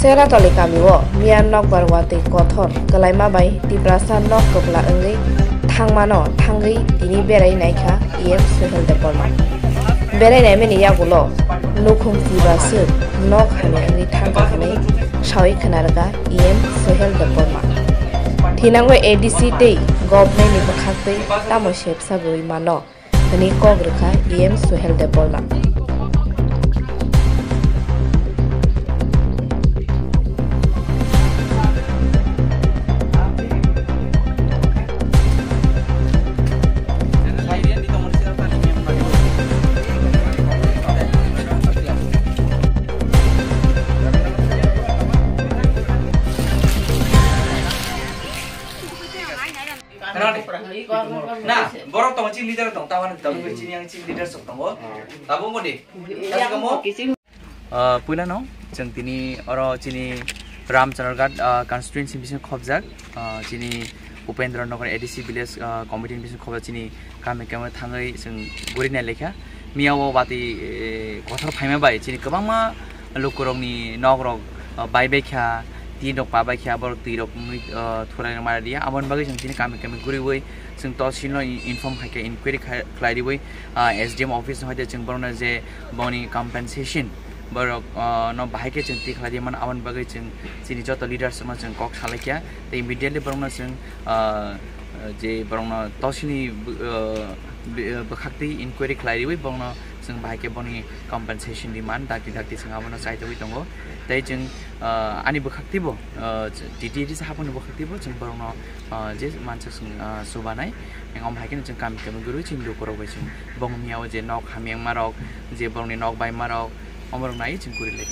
Sera toli kami wo mian nok barwati kothor kulaima bai tibrasa nok kepla engi thangmano thangoi tini berai naikha suhel Debbarma berai nai meni yagulo nukhum tibasu nok hane engi thangka hane shawi khanarga suhel Debbarma thinangwe ADC tei government ni bakhaktai tamo shep sabui mano tani kogrkha suhel Debbarma Nah, borok tong cing leader tong tawan tong cing yang cing leader sok tong tabung ko di. Pula no, jeng tini oro cini Ram Chanargat constituency bising khobjak cini Upendra Nagar ADC village committee bising khobjak cini kami thangoi jeng gurina lekha miawo bati kothor phaima bai cini kabangma lokorongni nogrok bai bekha tinok pabai kya borok tirok thura mara dia amon bagai jeng tini kami guri woi jeng to sino inform khaike inquiry khlai woi SDM office hoide jeng borona je boni compensation borok no bahaike jeng ti khlai man amon bagai jeng sini joto leaders ma jeng kok salakya te immediately borona jeng je borona to sini bakhakti inquiry khlai woi borona jeng bahaike boni compensation demand dakti jeng amona saite woi tongo tei jeng ani bakhakti bo DDD sahapon bakhakti bo jeng borona je manchak subanai engom hakin jeng kami guru jeng dokoro bai jeng bong miaw je nok hameng marok je boroni nok bai marok omorong nai jeng kurile